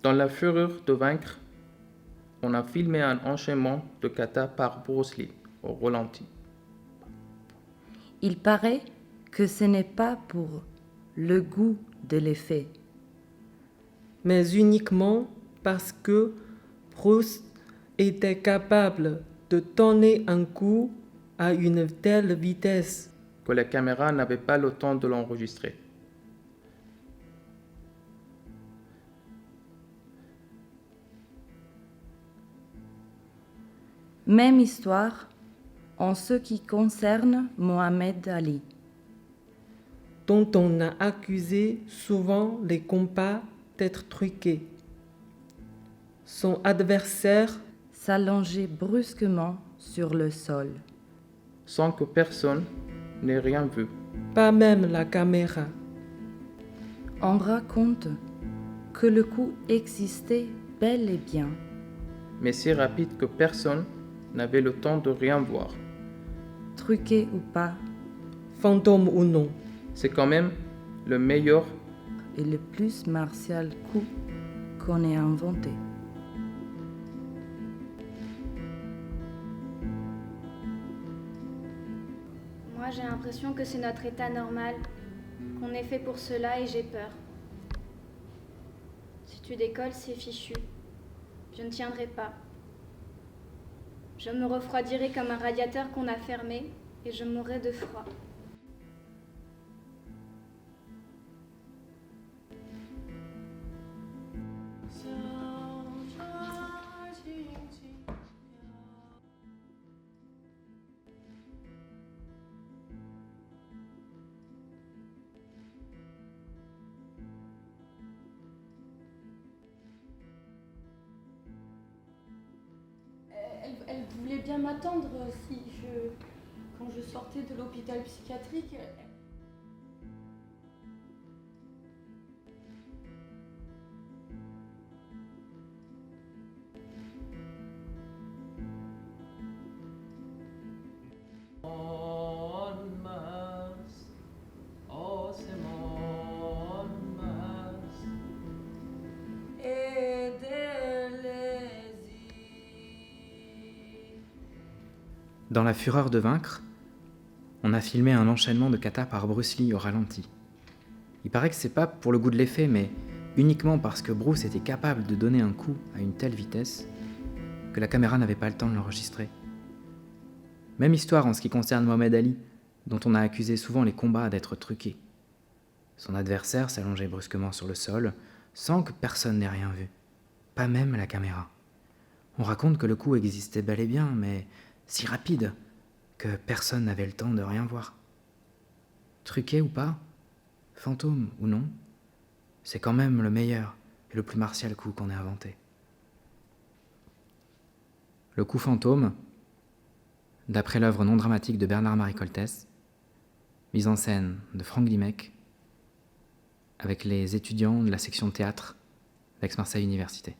Dans la fureur de vaincre, on a filmé un enchaînement de kata par Bruce Lee au ralenti. Il paraît que ce n'est pas pour le goût de l'effet, mais uniquement parce que Bruce était capable de donner un coup à une telle vitesse Que la caméra n'avait pas le temps de l'enregistrer. même histoire en ce qui concerne Mohamed Ali. dont on a accusé souvent les combats d'être truqués. Son adversaire S'allonger brusquement sur le sol. Sans que personne n'ait rien vu. pas même la caméra. On raconte que le coup existait bel et bien. Mais si rapide que personne n'avait le temps de rien voir. Truqué ou pas, Fantôme ou non. C'est quand même le meilleur et le plus martial coup qu'on ait inventé. Moi, j'ai l'impression que c'est notre état normal, qu'on est fait pour cela et j'ai peur. Si tu décolles, c'est fichu. Je ne tiendrai pas. Je me refroidirai comme un radiateur qu'on a fermé et je mourrai de froid. Elle voulait bien m'attendre quand je sortais de l'hôpital psychiatrique. Dans la fureur de vaincre, on a filmé un enchaînement de kata par Bruce Lee au ralenti. Il paraît que c'est pas pour le goût de l'effet, mais uniquement parce que Bruce était capable de donner un coup à une telle vitesse que la caméra n'avait pas le temps de l'enregistrer. Même histoire en ce qui concerne Mohamed Ali, dont on a accusé souvent les combats d'être truqués. Son adversaire s'allongeait brusquement sur le sol, sans que personne n'ait rien vu, pas même la caméra. On raconte que le coup existait bel et bien, mais si rapide que personne n'avait le temps de rien voir. Truqué ou pas, fantôme ou non, c'est quand même le meilleur et le plus martial coup qu'on ait inventé. Le coup fantôme, d'après l'œuvre non dramatique de Bernard-Marie Coltès, mise en scène de Franck Dimec, avec les étudiants de la section théâtre d'Aix-Marseille Université.